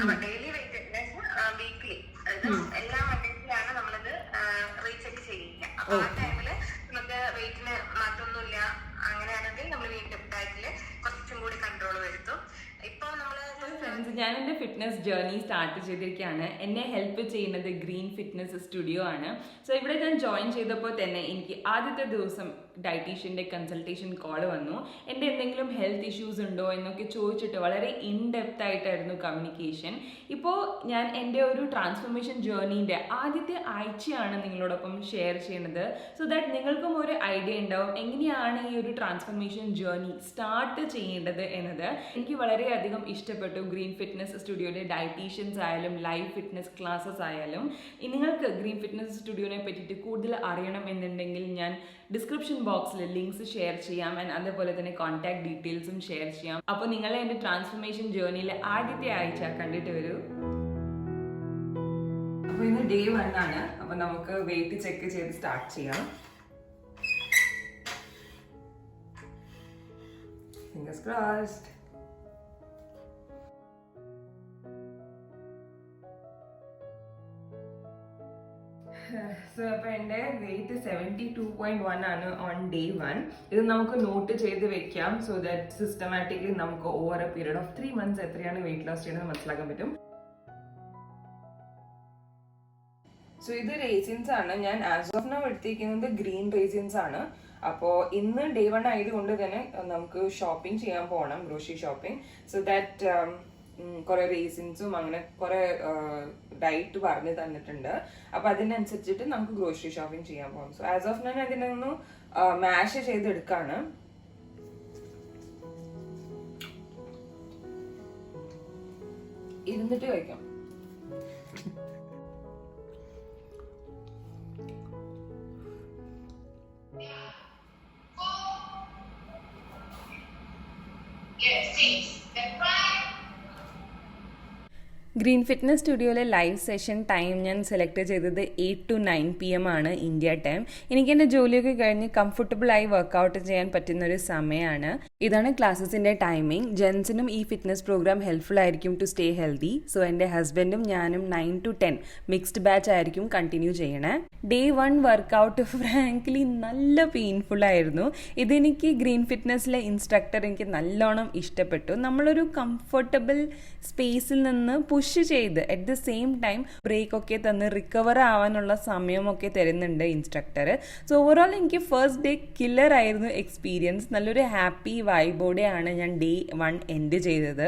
അപ്പൊ daily wait weekly എല്ലാ മണ്ടേസിലാണ് നമ്മളത് റീചെക്ക് ചെയ്യുക. അപ്പൊ ആ ടൈമില് നമുക്ക് വെയിറ്റിന് മാറ്റമൊന്നുമില്ല, അങ്ങനെയാണെങ്കിൽ നമ്മൾ വീണ്ടും ഡയറ്റില് കുറച്ചും കൂടി കൺട്രോൾ വരുത്തും. ഇപ്പൊ നമ്മള് ഞാൻ എൻ്റെ ഫിറ്റ്നസ് ജേർണി സ്റ്റാർട്ട് ചെയ്തിരിക്കുകയാണ്. എന്നെ ഹെൽപ്പ് ചെയ്യുന്നത് ഗ്രീൻ ഫിറ്റ്നസ് സ്റ്റുഡിയോ ആണ്. സോ ഇവിടെ ഞാൻ ജോയിൻ ചെയ്തപ്പോൾ തന്നെ എനിക്ക് ആദ്യത്തെ ദിവസം ഡയറ്റീഷ്യൻ്റെ കൺസൾട്ടേഷൻ കോൾ വന്നു. എൻ്റെ എന്തെങ്കിലും ഹെൽത്ത് ഇഷ്യൂസ് ഉണ്ടോ എന്നൊക്കെ ചോദിച്ചിട്ട് വളരെ ഇൻഡെപ്ത് ആയിട്ടായിരുന്നു കമ്മ്യൂണിക്കേഷൻ. ഇപ്പോൾ ഞാൻ എൻ്റെ ഒരു ട്രാൻസ്ഫോർമേഷൻ ജേർണീൻ്റെ ആദ്യത്തെ ആഴ്ചയാണ് നിങ്ങളോടൊപ്പം ഷെയർ ചെയ്യുന്നത്. സോ ദാറ്റ് നിങ്ങൾക്കും ഒരു ഐഡിയ ഉണ്ടാവും എങ്ങനെയാണ് ഈ ഒരു ട്രാൻസ്ഫോർമേഷൻ ജേർണി സ്റ്റാർട്ട് ചെയ്യേണ്ടത് എന്നത്. എനിക്ക് വളരെയധികം ഇഷ്ടപ്പെട്ടു ഗ്രീൻ ഫിറ്റ്നസ് സ്റ്റുഡിയോയിലെ ഡയറ്റീഷ്യൻസ് ആയാലും ലൈവ് ഫിറ്റ്നസ് ക്ലാസ്സസ് ആയാലും. നിങ്ങൾക്ക് ഗ്രീൻ ഫിറ്റ്നസ് സ്റ്റുഡിയോനെ പറ്റിയിട്ട് കൂടുതൽ അറിയണം എന്നുണ്ടെങ്കിൽ ഞാൻ ഡിസ്ക്രിപ്ഷൻ ബോക്സിൽ ലിങ്ക്സ് ഷെയർ ചെയ്യാം ആൻഡ് അതേപോലെ തന്നെ കോൺടാക്ട് ഡീറ്റെയിൽസും ഷെയർ ചെയ്യാം. അപ്പോൾ നിങ്ങളെ എൻ്റെ ട്രാൻസ്ഫോർമേഷൻ ജേർണിയിലെ ആദ്യത്തെ ആഴ്ച കണ്ടിട്ട് വരൂ. അപ്പോൾ ഇന്ന് ഡേ 1 ആണ്. അപ്പോൾ നമുക്ക് വെയിറ്റ് ചെക്ക് ചെയ്ത് സ്റ്റാർട്ട് ചെയ്യാം. Fingers crossed. സോ അപ്പോൾ എൻ്റെ വെയിറ്റ് 72.1 ആണ് ഓൺ ഡേ 1. ഇത് നമുക്ക് നോട്ട് ചെയ്ത് വെക്കാം. സോ ദാറ്റ് സിസ്റ്റമാറ്റിക്കലി നമുക്ക് over A period of 3 months എത്രയാണ് വെയിറ്റ് ലോസ് ചെയ്യുന്നത് മനസ്സിലാക്കാൻ പറ്റും. സോ ഇത് റേസിൻസ് ആണ്. ഞാൻ ആസ് ഓഫ് നൗ എടുത്തിരിക്കുന്നത് ഗ്രീൻ റേസിൻസ് ആണ്. അപ്പോൾ ഇന്ന് ഡേ 1 ആയതുകൊണ്ട് തന്നെ നമുക്ക് ഷോപ്പിംഗ് ചെയ്യാൻ പോകണം, ഗ്രോസറി ഷോപ്പിംഗ്. സോ ദാറ്റ് കുറെ റീസൺസും അങ്ങനെ കുറെ ഡയറ്റ് പറഞ്ഞു തന്നിട്ടുണ്ട്. അപ്പൊ അതിനനുസരിച്ചിട്ട് നമുക്ക് ഗ്രോസറി ഷോപ്പിംഗ് ചെയ്യാൻ പോകും. സോ ആസ് ഓഫ് ഞാൻ അതിനൊന്ന് മാഷ് ചെയ്തെടുക്കാണ്. ഇരുന്നിട്ട് കഴിക്കാം. ഗ്രീൻ ഫിറ്റ്നസ് സ്റ്റുഡിയോയിലെ ലൈവ് സെഷൻ ടൈം ഞാൻ സെലക്ട് ചെയ്തത് 8 to 9 PM ആണ് ഇന്ത്യ ടൈം. എനിക്ക് എൻ്റെ ജോലിയൊക്കെ കഴിഞ്ഞ് കംഫർട്ടബിളായി വർക്കൗട്ട് ചെയ്യാൻ പറ്റുന്ന ഒരു സമയമാണ്. ഇതാണ് ക്ലാസ്സസിൻ്റെ ടൈമിംഗ്. ജെൻസിനും ഈ ഫിറ്റ്നസ് പ്രോഗ്രാം ഹെൽപ്ഫുൾ ആയിരിക്കും ടു സ്റ്റേ ഹെൽത്തി. സോ എൻ്റെ ഹസ്ബൻഡും ഞാനും 9 to 10 മിക്സ്ഡ് ബാച്ച് ആയിരിക്കും കണ്ടിന്യൂ ചെയ്യണേ. ഡേ 1 വർക്കൗട്ട് ഫ്രാങ്ക്ലി നല്ല പെയിൻഫുൾ ആയിരുന്നു. ഇതെനിക്ക് ഗ്രീൻ ഫിറ്റ്നസ്സിലെ ഇൻസ്ട്രക്ടർ എനിക്ക് നല്ലോണം ഇഷ്ടപ്പെട്ടു. നമ്മളൊരു കംഫർട്ടബിൾ സ്പേസിൽ നിന്ന് പുഷ് ചെയ്ത് at the same time break ഒക്കെ തന്ന് റിക്കവർ ആവാനുള്ള സമയമൊക്കെ തരുന്നുണ്ട് ഇൻസ്ട്രക്ടർ. സോ ഓവറോൾ എനിക്ക് ഫസ്റ്റ് ഡേ കില്ലർ ആയിരുന്നു എക്സ്പീരിയൻസ്. നല്ലൊരു ഹാപ്പി വൈബോടെയാണ് ഞാൻ ഡേ 1 എൻഡ് ചെയ്തത്.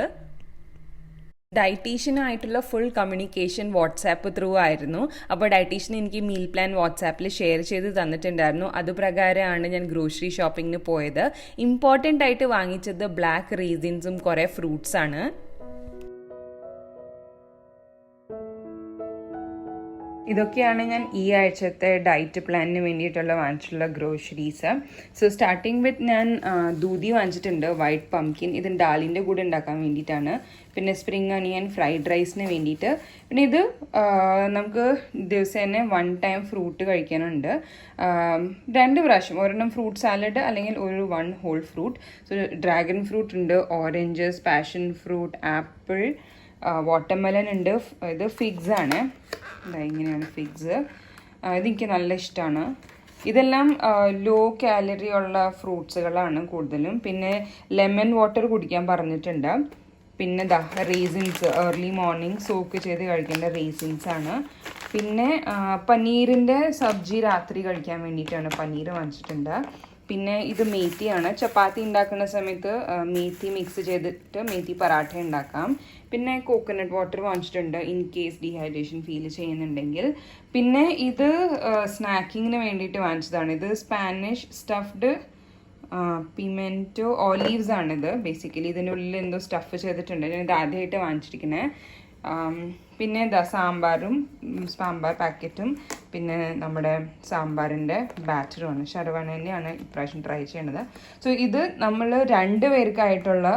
ഡയറ്റീഷ്യനായിട്ടുള്ള ഫുൾ കമ്മ്യൂണിക്കേഷൻ വാട്സാപ്പ് ത്രൂ ആയിരുന്നു. അപ്പോൾ ഡയറ്റീഷ്യൻ എനിക്ക് മീൽ പ്ലാൻ വാട്സാപ്പിൽ ഷെയർ ചെയ്ത് തന്നിട്ടുണ്ടായിരുന്നു. അതുപ്രകാരമാണ് ഞാൻ ഗ്രോസറി ഷോപ്പിങ്ങിന് പോയത്. ഇമ്പോർട്ടൻ്റ് ആയിട്ട് വാങ്ങിച്ചത് ബ്ലാക്ക് റീസിൻസും കുറേ ഫ്രൂട്ട്സ് ആണ്. ഇതൊക്കെയാണ് ഞാൻ ഈ ആഴ്ചത്തെ ഡയറ്റ് പ്ലാനിന് വേണ്ടിയിട്ടുള്ള വാങ്ങിച്ചിട്ടുള്ള ഗ്രോസറീസ്. സോ സ്റ്റാർട്ടിങ് വിത്ത് ഞാൻ ദൂതി വാങ്ങിച്ചിട്ടുണ്ട്, വൈറ്റ് പംകിൻ. ഇത് ഡാലിൻ്റെ കൂടെ ഉണ്ടാക്കാൻ വേണ്ടിയിട്ടാണ്. പിന്നെ സ്പ്രിംഗ് ഒനിയൻ ഫ്രൈഡ് റൈസിന് വേണ്ടിയിട്ട്. പിന്നെ ഇത് നമുക്ക് ദിവസേന 1 ടൈം ഫ്രൂട്ട് കഴിക്കാനുണ്ട്. 2 പ്രാവശ്യം, ഒരെണ്ണം ഫ്രൂട്ട് സാലഡ് അല്ലെങ്കിൽ ഒരു 1 whole fruit. So dragon fruit ഉണ്ട്, oranges, passion fruit, apple, watermelon ഉണ്ട്. ഇത് ഫിഗ്സ് ആണ്. ഇങ്ങനെയാണ് ഫിഗ്സ്. ഇതെനിക്ക് നല്ല ഇഷ്ടമാണ്. ഇതെല്ലാം ലോ കാലറി ഉള്ള ഫ്രൂട്ട്സുകളാണ് കൂടുതലും. പിന്നെ ലെമൺ വാട്ടർ കുടിക്കാൻ പറഞ്ഞിട്ടുണ്ട്. പിന്നെ റേസിൻസ്, ഏർലി മോർണിംഗ് സോക്ക് ചെയ്ത് കഴിക്കേണ്ട റേസിൻസ് ആണ്. പിന്നെ പനീറിൻ്റെ സബ്ജി രാത്രി കഴിക്കാൻ വേണ്ടിയിട്ടാണ് പനീർ വാങ്ങിച്ചിട്ടുണ്ട്. പിന്നെ ഇത് മേത്തിയാണ്. ചപ്പാത്തി ഉണ്ടാക്കുന്ന സമയത്ത് മേത്തി മിക്സ് ചെയ്തിട്ട് മേത്തി പറാഠ ഉണ്ടാക്കാം. പിന്നെ കോക്കനട്ട് വാട്ടർ വാങ്ങിച്ചിട്ടുണ്ട് ഇൻ കേസ് ഡീഹൈഡ്രേഷൻ ഫീൽ ചെയ്യുന്നുണ്ടെങ്കിൽ. പിന്നെ ഇത് സ്നാക്കിങ്ങിന് വേണ്ടിയിട്ട് വാങ്ങിച്ചതാണ്. ഇത് സ്പാനിഷ് സ്റ്റഫ്ഡ് പിമെൻറ്റോ ഓലീവ്സ് ആണിത്. ബേസിക്കലി ഇതിനുള്ളിൽ എന്തോ സ്റ്റഫ് ചെയ്തിട്ടുണ്ട്. ഞാൻ ഇത് ആദ്യമായിട്ട് വാങ്ങിച്ചിരിക്കുന്നത്. പിന്നെ സാമ്പാർ പാക്കറ്റും പിന്നെ നമ്മുടെ സാമ്പാറിൻ്റെ ബാറ്ററുമാണ്. ശരവണ തന്നെയാണ് ഇപ്രാവശ്യം ട്രൈ ചെയ്യണത്. സോ ഇത് നമ്മൾ 2 പേർക്കായിട്ടുള്ള,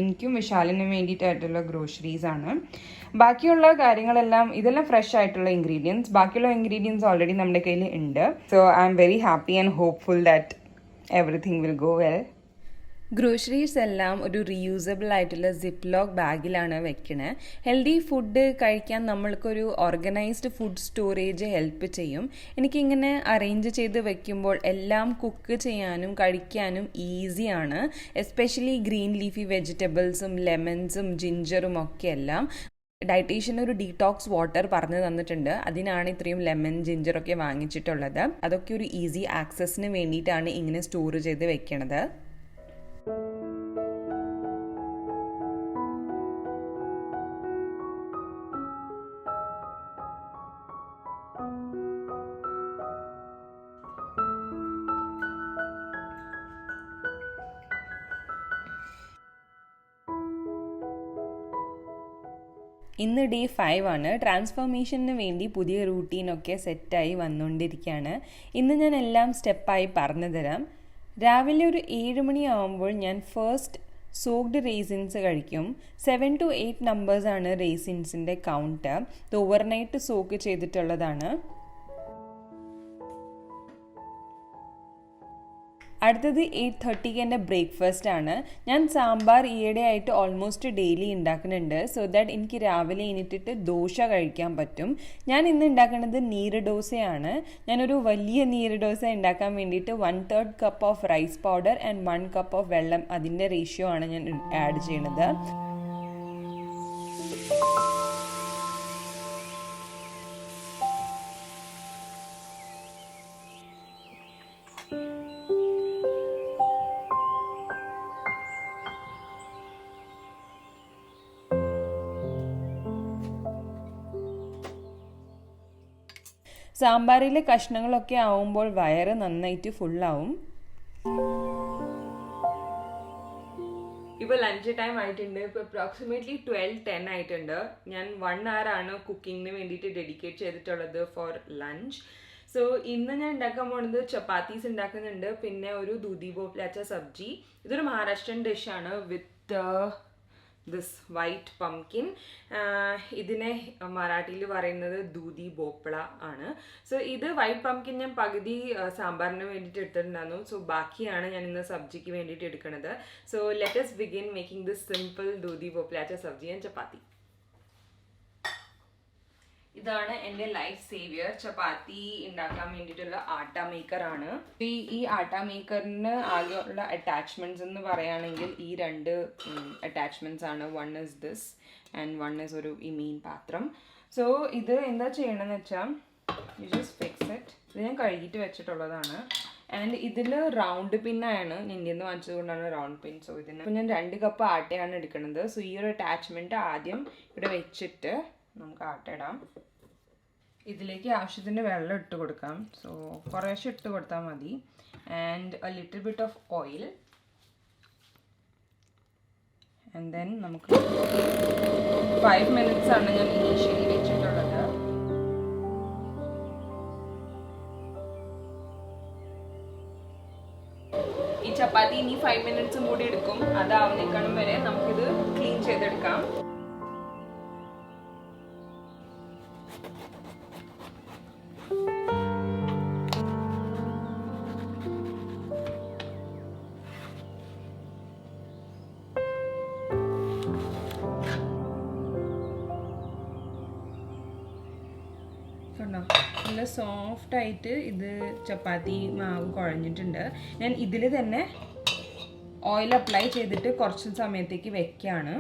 എനിക്കും വിശാലിനും വേണ്ടിയിട്ടായിട്ടുള്ള ഗ്രോസറീസാണ്. ബാക്കിയുള്ള കാര്യങ്ങളെല്ലാം ഇതെല്ലാം ഫ്രഷ് ആയിട്ടുള്ള ഇൻഗ്രീഡിയൻസ്. ബാക്കിയുള്ള ഇൻഗ്രീഡിയൻസ് ഓൾറെഡി നമ്മുടെ കയ്യിൽ ഉണ്ട്. So I am very happy and hopeful that everything will go well. Groceries എല്ലാം ഒരു റീയൂസബിൾ ആയിട്ടുള്ള സിപ്പ് ലോക്ക് ബാഗിലാണ് വെക്കണേ. ഹെൽത്തി ഫുഡ് കഴിക്കാൻ നമ്മൾക്കൊരു ഓർഗനൈസ്ഡ് ഫുഡ് സ്റ്റോറേജ് ഹെൽപ്പ് ചെയ്യും. എനിക്കിങ്ങനെ അറേഞ്ച് ചെയ്ത് വെക്കുമ്പോൾ എല്ലാം കുക്ക് ചെയ്യാനും കഴിക്കാനും ഈസിയാണ്. എസ്പെഷ്യലി ഗ്രീൻ ലീഫി വെജിറ്റബിൾസും ലെമൺസും ജിഞ്ചറും ഒക്കെ എല്ലാം. ഡയറ്റീഷ്യൻ ഒരു ഡീടോക്സ് വാട്ടർ പറഞ്ഞു തന്നിട്ടുണ്ട്. അതിനാണ് ഇത്രയും ലെമൺ ജിഞ്ചറൊക്കെ വാങ്ങിച്ചിട്ടുള്ളത്. അതൊക്കെ ഒരു ഈസി ആക്സസിന് വേണ്ടിയിട്ടാണ് ഇങ്ങനെ സ്റ്റോർ ചെയ്ത് വെക്കണത്. ഇന്ന് ഡേ 5 ആണ്. ട്രാൻസ്ഫോർമേഷന് വേണ്ടി പുതിയ റൂട്ടീനൊക്കെ സെറ്റായി വന്നുകൊണ്ടിരിക്കുകയാണ്. ഇന്ന് ഞാൻ എല്ലാം സ്റ്റെപ്പായി പറഞ്ഞു തരാം. രാവിലെ ഒരു 7 മണിയാവുമ്പോൾ ഞാൻ ഫസ്റ്റ് സോക്ഡ് റേസിൻസ് കഴിക്കും. 7 to 8 നമ്പേഴ്സാണ് റേസിൻസിൻ്റെ കൗണ്ട്. ഇത് ഓവർനൈറ്റ് സോക്ക് ചെയ്തിട്ടുള്ളതാണ്. അടുത്തത് 8:30 എൻ്റെ ബ്രേക്ക്ഫാസ്റ്റ് ആണ്. ഞാൻ സാമ്പാർ ഈയിടെ ആയിട്ട് ഓൾമോസ്റ്റ് ഡെയിലി ഉണ്ടാക്കുന്നുണ്ട്, സോ ദാറ്റ് എനിക്ക് രാവിലെ എണീറ്റിട്ട് ദോശ കഴിക്കാൻ പറ്റും. ഞാൻ ഇന്ന് ഉണ്ടാക്കുന്നത് നീര് ദോശയാണ്. ഞാനൊരു വലിയ നീര് ദോശ ഉണ്ടാക്കാൻ വേണ്ടിയിട്ട് 1/3 cup of rice powder and 1 cup of വെള്ളം, അതിൻ്റെ റേഷ്യോ ആണ് ഞാൻ ആഡ് ചെയ്യണത്. സാമ്പാറിലെ കഷ്ണങ്ങളൊക്കെ ആവുമ്പോൾ വയറ് നന്നായിട്ട് ഫുള്ളാവും. ഇപ്പോൾ ലഞ്ച് ടൈം ആയിട്ടുണ്ട്. ഇപ്പോൾ അപ്രോക്സിമേറ്റ്ലി 12:10 ആയിട്ടുണ്ട്. ഞാൻ 1 hour ആണ് കുക്കിങ്ങിന് വേണ്ടിയിട്ട് ഡെഡിക്കേറ്റ് ചെയ്തിട്ടുള്ളത് ഫോർ ലഞ്ച്. സോ ഇന്ന് ഞാൻ ഉണ്ടാക്കാൻ പോകുന്നത് ചപ്പാത്തീസ് ഉണ്ടാക്കുന്നുണ്ട്, പിന്നെ ഒരു ദൂധി ഭോപ്ലാച്ച സബ്ജി. ഇതൊരു മഹാരാഷ്ട്രൻ ഡിഷാണ് വിത്ത് ദിസ് വൈറ്റ് പംകിൻ. ഇതിനെ മറാഠിയിൽ പറയുന്നത് ദൂധി ഭോപ്ള ആണ്. സോ ഇത് വൈറ്റ് പംകിൻ ഞാൻ പകുതി സാമ്പാറിന് വേണ്ടിയിട്ട് എടുത്തിട്ടുണ്ടായിരുന്നു. സോ ബാക്കിയാണ് ഞാൻ ഇന്ന് സബ്ജിക്ക് വേണ്ടിയിട്ട് എടുക്കുന്നത്. So let us begin making this simple dudhi ഭോപ്ലാച്ച സബ്ജി ആൻഡ് ചപ്പാത്തി. ഇതാണ് എൻ്റെ ലൈഫ് സേവിയർ. ചപ്പാത്തി ഉണ്ടാക്കാൻ വേണ്ടിയിട്ടുള്ള ആട്ട മേക്കർ ആണ്. ഈ ആട്ട മേക്കറിന് ആകെയുള്ള അറ്റാച്ച്മെന്റ്സ് എന്ന് പറയുകയാണെങ്കിൽ ഈ 2 അറ്റാച്ച്മെന്റ്സ് ആണ്. 1 is this and 1 is ഒരു ഈ മീൻ പാത്രം. സോ ഇത് എന്താ ചെയ്യണമെന്ന് വെച്ചാൽ യു ജസ്റ്റ് ഫിക്സ് ഇറ്റ്. ഇത് ഞാൻ കഴുകിയിട്ട് വെച്ചിട്ടുള്ളതാണ്. ആൻഡ് ഇതിൽ റൗണ്ട് പിന്നാണ്, ഇന്ത്യയിൽ നിന്ന് വാങ്ങിച്ചതുകൊണ്ടാണ് റൗണ്ട് പിൻ. സോ ഇതിന് ഇപ്പോൾ ഞാൻ 2 കപ്പ് ആട്ടയാണ് എടുക്കുന്നത്. സോ ഈ ഒരു അറ്റാച്ച്മെൻറ്റ് ആദ്യം ഇവിടെ വെച്ചിട്ട് നമുക്ക് ആട്ട ഇടാം. ഇതിലേക്ക് ആവശ്യത്തിന് വെള്ളം ഇട്ട് കൊടുക്കാം. സോ കുറേശ്ശെ ഇട്ട് കൊടുത്താൽ മതി. And A little bit of oil. And then നമുക്ക് 5 minutes ആണ് ഞാൻ ഇനീഷ്യലി വെച്ചിട്ടുള്ളത്. ഈ ചപ്പാത്തി ഇനി 5 minutes കൂടി എടുക്കും. അതാവുന്നേക്കാളും വരെ നമുക്കിത് ക്ലീൻ ചെയ്തെടുക്കാം. നല്ല സോഫ്റ്റായിട്ട് ഇത് ചപ്പാത്തി മാവ് കുഴഞ്ഞിട്ടുണ്ട്. ഞാൻ ഇതിൽ തന്നെ ഓയിൽ അപ്ലൈ ചെയ്തിട്ട് കുറച്ച് സമയത്തേക്ക് വെക്കുകയാണ്.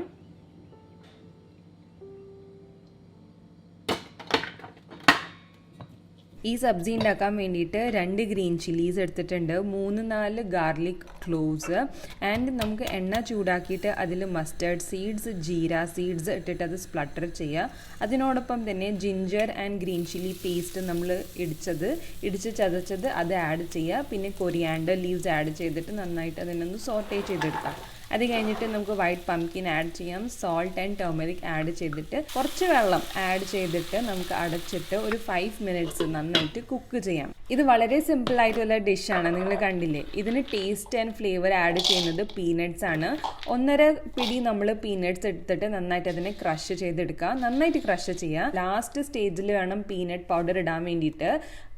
ഈ സബ്ജി ഉണ്ടാക്കാൻ വേണ്ടിയിട്ട് 2 ഗ്രീൻ ചില്ലീസ് എടുത്തിട്ടുണ്ട്, 3-4 ഗാർലിക് ക്ലോവ്സ്. ആൻഡ് നമുക്ക് എണ്ണ ചൂടാക്കിയിട്ട് അതിൽ മസ്റ്റേർഡ് സീഡ്സ്, ജീര സീഡ്സ് ഇട്ടിട്ട് അത് സ്പ്ലട്ടർ ചെയ്യുക. അതിനോടൊപ്പം തന്നെ ginger and green chilli paste നമ്മൾ ഇടിച്ച് ചതച്ചത് അത് ആഡ് ചെയ്യുക. പിന്നെ കൊറിയാൻഡർ ലീവ്സ് ആഡ് ചെയ്തിട്ട് നന്നായിട്ട് അതിനൊന്ന് സോട്ടേ ചെയ്തെടുക്കാം. അത് കഴിഞ്ഞിട്ട് നമുക്ക് വൈറ്റ് പംകിൻ ആഡ് ചെയ്യാം. സോൾട്ട് ആൻഡ് ടർമറിക് ആഡ് ചെയ്തിട്ട് കുറച്ച് വെള്ളം ആഡ് ചെയ്തിട്ട് നമുക്ക് അടച്ചിട്ട് ഒരു 5 minutes നന്നായിട്ട് കുക്ക് ചെയ്യാം. ഇത് വളരെ സിമ്പിൾ ആയിട്ടുള്ള ഡിഷാണ്. നിങ്ങൾ കണ്ടില്ലേ, ഇതിന് ടേസ്റ്റ് ആൻഡ് ഫ്ലേവർ ആഡ് ചെയ്യുന്നത് പീനട്ട്സ് ആണ്. 1.5 പിടി നമ്മൾ പീനട്ട്സ് എടുത്തിട്ട് നന്നായിട്ട് അതിനെ ക്രഷ് ചെയ്തെടുക്കുക. നന്നായിട്ട് ക്രഷ് ചെയ്യുക. ലാസ്റ്റ് സ്റ്റേജിൽ വേണം പീനട്ട് പൗഡർ ഇടാൻ വേണ്ടിയിട്ട്.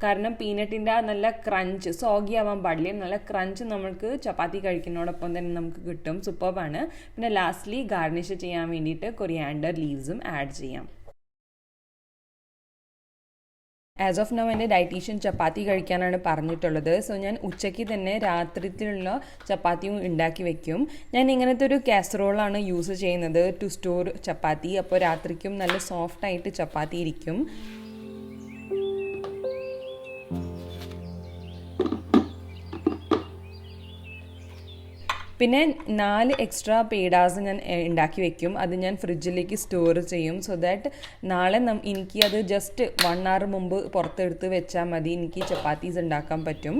കാരണം പീനട്ടിൻ്റെ നല്ല ക്രഞ്ച് സോഗി ആവാൻ പാടില്ല, നല്ല ക്രഞ്ച് നമുക്ക് ചപ്പാത്തി കഴിക്കുന്നതോടൊപ്പം തന്നെ നമുക്ക് കിട്ടും. സൂപ്പർബാണ്. പിന്നെ ലാസ്റ്റ്ലി ഗാർണിഷ് ചെയ്യാൻ വേണ്ടിയിട്ട് കൊറിയാൻഡർ ലീവ്സും ആഡ് ചെയ്യാം. ആസ് ഓഫ് നൗ എൻ്റെ ഡയറ്റീഷ്യൻ ചപ്പാത്തി കഴിക്കാനാണ് പറഞ്ഞിട്ടുള്ളത്. സോ ഞാൻ ഉച്ചയ്ക്ക് തന്നെ രാത്രിയിലുള്ള ചപ്പാത്തിയും ഉണ്ടാക്കി വെക്കും. ഞാൻ ഇങ്ങനത്തെ ഒരു കാസറോളാണ് യൂസ് ചെയ്യുന്നത് ടു സ്റ്റോർ ചപ്പാത്തി. അപ്പോൾ രാത്രിക്കും നല്ല സോഫ്റ്റായിട്ട് ചപ്പാത്തി ഇരിക്കും. പിന്നെ 4 എക്സ്ട്രാ പേഡാസ് ഞാൻ ഉണ്ടാക്കി വെക്കും. അത് ഞാൻ ഫ്രിഡ്ജിലേക്ക് സ്റ്റോർ ചെയ്യും. സോ ദാറ്റ് നാളെ എനിക്ക് അത് ജസ്റ്റ് 1 hour മുമ്പ് പുറത്തെടുത്ത് വെച്ചാൽ മതി, എനിക്ക് ചപ്പാത്തീസ് ഉണ്ടാക്കാൻ പറ്റും.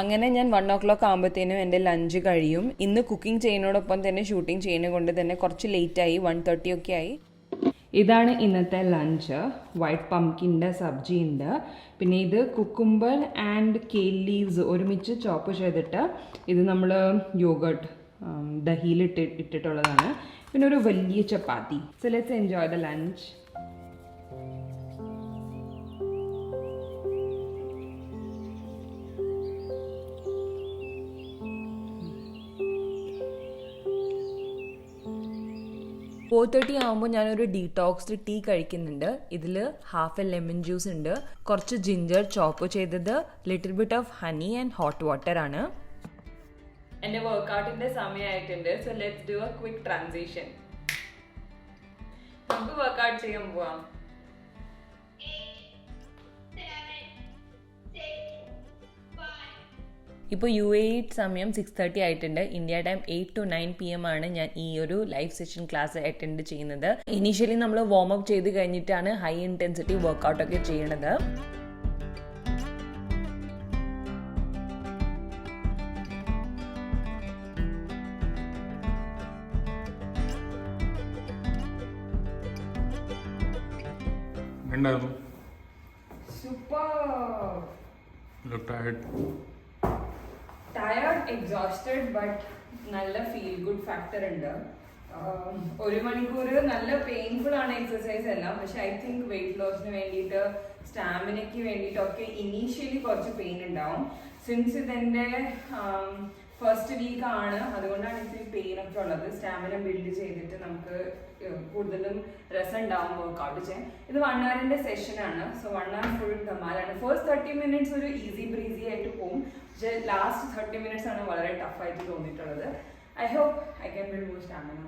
അങ്ങനെ ഞാൻ 1 o'clock ആകുമ്പോഴത്തേനും എൻ്റെ ലഞ്ച് കഴിയും. ഇന്ന് കുക്കിംഗ് ചെയ്യുന്നതോടൊപ്പം തന്നെ ഷൂട്ടിംഗ് ചെയ്യുന്നത് കൊണ്ട് തന്നെ കുറച്ച് ലേറ്റായി, 1:30 ഒക്കെ ആയി. ഇതാണ് ഇന്നത്തെ ലഞ്ച്. വൈറ്റ് പംകിൻ്റെ സബ്ജി ഉണ്ട്, പിന്നെ ഇത് കുക്കുംബർ ആൻഡ് കേൽ ലീവ്സ് ഒരുമിച്ച് ചോപ്പ് ചെയ്തിട്ട് ഇത് നമ്മൾ യോഗർട്ട് ദഹിയിൽ ഇട്ടിട്ടുള്ളതാണ്. പിന്നെ ഒരു വലിയ chapati. So let's enjoy the lunch. Four 4:30 ആകുമ്പോൾ ഞാനൊരു ഡീടോക്സ്ഡ് ടീ കഴിക്കുന്നുണ്ട്. ഇതിൽ ഹാഫ് എ ലെമൺ ജ്യൂസ് ഉണ്ട്, കുറച്ച് ജിഞ്ചർ ചോപ്പ് ചെയ്തത്, little bit of honey and hot water ആണ്. എൻ്റെ വർക്കൗട്ടിൻ്റെ സമയമായിട്ടുണ്ട്. So let's do a quick transition. നമുക്ക് വർക്കൗട്ട് ചെയ്യാൻ പോവാം. ഇപ്പോൾ UAE സമയം 6:30 ആയിട്ടുണ്ട്. ഇന്ത്യ ടൈം 8 to 9 PM ആണ് ഞാൻ ഈ ഒരു ലൈവ് സെഷൻ ക്ലാസ് അറ്റൻഡ് ചെയ്യുന്നത്. ഇനീഷ്യലി നമ്മൾ വാം അപ്പ് ചെയ്ത് കഴിഞ്ഞിട്ടാണ് ഹൈ ഇൻറ്റൻസിറ്റി വർക്കൗട്ടൊക്കെ ചെയ്യണത്. ടയർഡ്, എക്സോസ്റ്റഡ്, ബട്ട് നല്ല ഫീൽ ഗുഡ് ഫാക്ടർ ഉണ്ട്. 1 മണിക്കൂർ നല്ല പെയിൻഫുൾ ആണ് എക്സസൈസ് എല്ലാം. പക്ഷെ ഐ തിങ്ക് വെയിറ്റ് ലോസിന് വേണ്ടിയിട്ട് സ്റ്റാമിനയ്ക്ക് വേണ്ടിയിട്ടൊക്കെ ഇനീഷ്യലി കുറച്ച് പെയിൻ ഉണ്ടാവും. സിൻസ് ഇതെൻ്റെ ഫസ്റ്റ് വീക്ക് ആണ്, അതുകൊണ്ടാണ് ഇത്തിരി പെയിൻ ഒക്കെ ഉള്ളത്. സ്റ്റാമിന ബിൽഡ് ചെയ്തിട്ട് നമുക്ക് കൂടുതലും രസം ഉണ്ടാവും വർക്കൗട്ട് ചെയ്യാൻ. ഇത് 1 hour സെഷനാണ്. സോ 1 hour ഫുൾ ധമാലാണ്. ഫസ്റ്റ് 30 minutes ഒരു ഈസി ബ്രീസി ആയിട്ട് പോകും. പക്ഷേ ലാസ്റ്റ് 30 minutes ആണ് വളരെ ടഫായിട്ട് തോന്നിയിട്ടുള്ളത്. I hope I can build more stamina.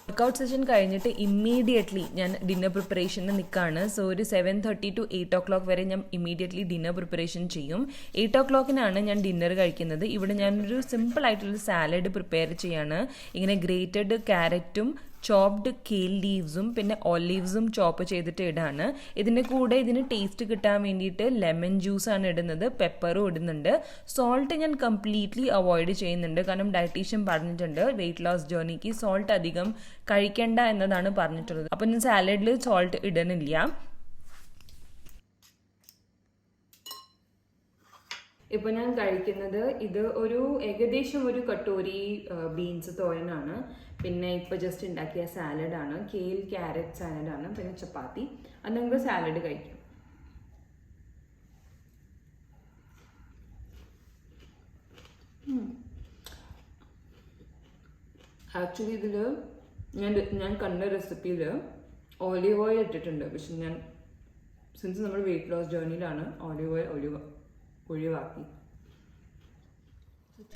Workout session കഴിഞ്ഞിട്ട് ഇമ്മീഡിയറ്റ്ലി ഞാൻ ഡിന്നർ പ്രിപ്പറേഷന് നിൽക്കുകയാണ്. സോ ഒരു 7:30 to 8 o'clock വരെ ഞാൻ ഇമ്മീഡിയറ്റ്ലി ഡിന്നർ പ്രിപ്പറേഷൻ ചെയ്യും. 8 o'clockനാണ് ഞാൻ ഡിന്നർ കഴിക്കുന്നത്. ഇവിടെ ഞാനൊരു സിമ്പിൾ ആയിട്ടുള്ള സാലഡ് പ്രിപ്പയർ ചെയ്യാണ്. ഇങ്ങനെ ഗ്രേറ്റഡ് ക്യാരറ്റും ചോപ്ഡ് കെയിൽ ലീവ്സും പിന്നെ ഒലീവ്സും ചോപ്പ് ചെയ്തിട്ട് ഇടാണ്. ഇതിൻ്റെ കൂടെ ഇതിന് ടേസ്റ്റ് കിട്ടാൻ വേണ്ടിയിട്ട് ലെമൺ ജ്യൂസാണ് ഇടുന്നത്, പെപ്പറും ഇടുന്നുണ്ട്. സോൾട്ട് ഞാൻ കംപ്ലീറ്റ്ലി അവോയ്ഡ് ചെയ്യുന്നുണ്ട്, കാരണം ഡയറ്റീഷ്യൻ പറഞ്ഞിട്ടുണ്ട് വെയിറ്റ് ലോസ് ജേർണിക്ക് സോൾട്ട് അധികം കഴിക്കേണ്ട എന്നതാണ് പറഞ്ഞിട്ടുള്ളത്. അപ്പം ഞാൻ സാലഡിൽ സോൾട്ട് ഇടുന്നില്ല. ഇപ്പോൾ ഞാൻ കഴിക്കുന്നത് ഇത് ഏകദേശം ഒരു കട്ടോരി ബീൻസ് തോരനാണ്. പിന്നെ ഇപ്പോൾ ജസ്റ്റ് ഉണ്ടാക്കിയ സാലഡാണ്, കെയിൽ ക്യാരറ്റ് സാലഡാണ്. പിന്നെ ചപ്പാത്തി. അത് നമുക്ക് സാലഡ് കഴിക്കാം. ആക്ച്വലി ഇതിൽ ഞാൻ കണ്ട റെസിപ്പിയിൽ ഓലിവ് ഓയിൽ ഇട്ടിട്ടുണ്ട്. പക്ഷെ ഞാൻ സിൻസ് നമ്മൾ വെയിറ്റ് ലോസ് ജേർണിയിലാണ് ഓലിവ് ഓയിൽ ഒഴിവാക്കി.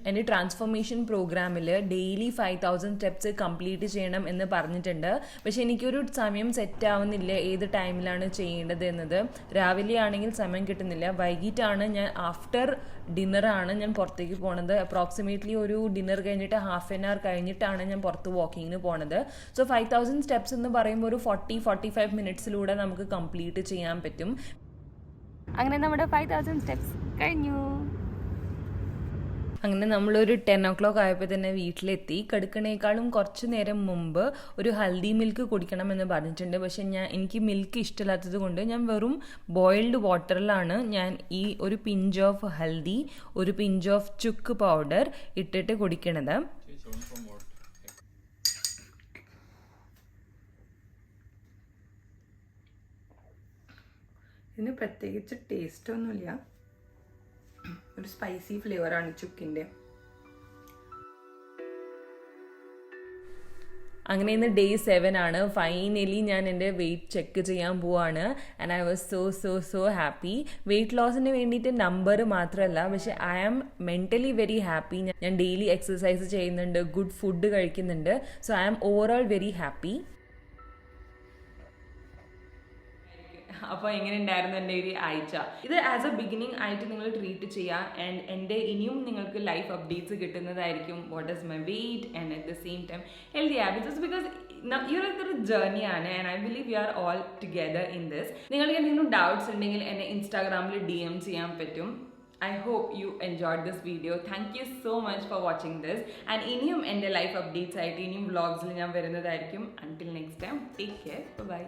എൻ്റെ ട്രാൻസ്ഫോർമേഷൻ പ്രോഗ്രാമിൽ ഡെയിലി 5000 സ്റ്റെപ്സ് കംപ്ലീറ്റ് ചെയ്യണം എന്ന് പറഞ്ഞിട്ടുണ്ട്. പക്ഷെ എനിക്കൊരു സമയം സെറ്റ് ആവുന്നില്ല ഏത് ടൈമിലാണ് ചെയ്യേണ്ടത് എന്നത്. രാവിലെ ആണെങ്കിൽ സമയം കിട്ടുന്നില്ല, വൈകിട്ടാണ് ഞാൻ ആഫ്റ്റർ ഡിന്നറാണ് ഞാൻ പുറത്തേക്ക് പോണത്. അപ്രോക്സിമേറ്റ്ലി ഒരു ഡിന്നർ കഴിഞ്ഞിട്ട് ഹാഫ് ആൻ അവർ കഴിഞ്ഞിട്ടാണ് ഞാൻ പുറത്ത് വാക്കിങ്ങിന് പോണത്. സോ 5000 സ്റ്റെപ്സ് എന്ന് പറയുമ്പോൾ ഒരു 40-45 മിനിറ്റ്സിലൂടെ നമുക്ക് കംപ്ലീറ്റ് ചെയ്യാൻ പറ്റും. അങ്ങനെ നമ്മുടെ 5000 സ്റ്റെപ്സ് കഴിഞ്ഞു. അങ്ങനെ നമ്മളൊരു 10 o'clock ആയപ്പോൾ തന്നെ വീട്ടിലെത്തി. കിടക്കണേക്കാളും കുറച്ച് നേരം മുമ്പ് ഒരു ഹൽദി മിൽക്ക് കുടിക്കണമെന്ന് പറഞ്ഞിട്ടുണ്ട്. പക്ഷെ എനിക്ക് മിൽക്ക് ഇഷ്ടമില്ലാത്തത് കൊണ്ട് ഞാൻ വെറും ബോയിൽഡ് വാട്ടറിലാണ് ഞാൻ ഈ ഒരു പിഞ്ച് ഓഫ് ഹൽദി, ഒരു പിഞ്ച് ഓഫ് ചുക്ക് പൗഡർ ഇട്ടിട്ട് കുടിക്കണത്. ഇതിന് പ്രത്യേകിച്ച് ടേസ്റ്റൊന്നുമില്ല, ഒരു സ്പൈസി ഫ്ലേവറാണ് ചുക്കിൻ്റെ. അങ്ങനെ ഇന്ന് ഡേ 7 ആണ്. ഫൈനലി ഞാൻ എൻ്റെ വെയിറ്റ് ചെക്ക് ചെയ്യാൻ പോവാണ്. And I was so happy. Weight ലോസിന് വേണ്ടിയിട്ട് നമ്പർ മാത്രമല്ല, പക്ഷെ I am mentally very happy. ഞാൻ ഡെയിലി എക്സസൈസ് ചെയ്യുന്നുണ്ട്, ഗുഡ് ഫുഡ് കഴിക്കുന്നുണ്ട്. So I am overall very happy. അപ്പോൾ എങ്ങനെ ഉണ്ടായിരുന്നു എൻ്റെ ഒരു ആഴ്ച? ഇത് ആസ് എ ബിഗിനിങ് ആയിട്ട് നിങ്ങൾ ട്രീറ്റ് ചെയ്യുക. ആൻഡ് എൻ്റെ ഇനിയും നിങ്ങൾക്ക് ലൈഫ് അപ്ഡേറ്റ്സ് കിട്ടുന്നതായിരിക്കും. What is my weight and at the same time healthy habits, because ഇതൊരു ജേർണിയാണ്. And I believe you are all together in this. നിങ്ങൾക്ക് എന്തെങ്കിലും ഡൗട്ട്സ് ഉണ്ടെങ്കിൽ എന്നെ ഇൻസ്റ്റാഗ്രാമിൽ DM ചെയ്യാൻ പറ്റും. I hope you enjoyed this video. Thank you so much for watching this. And ഇനിയും എൻ്റെ ലൈഫ് അപ്ഡേറ്റ്സ് ആയിട്ട് ഇനിയും വ്ളോഗ്സിൽ ഞാൻ വരുന്നതായിരിക്കും. Until next time, take care. Bye bye.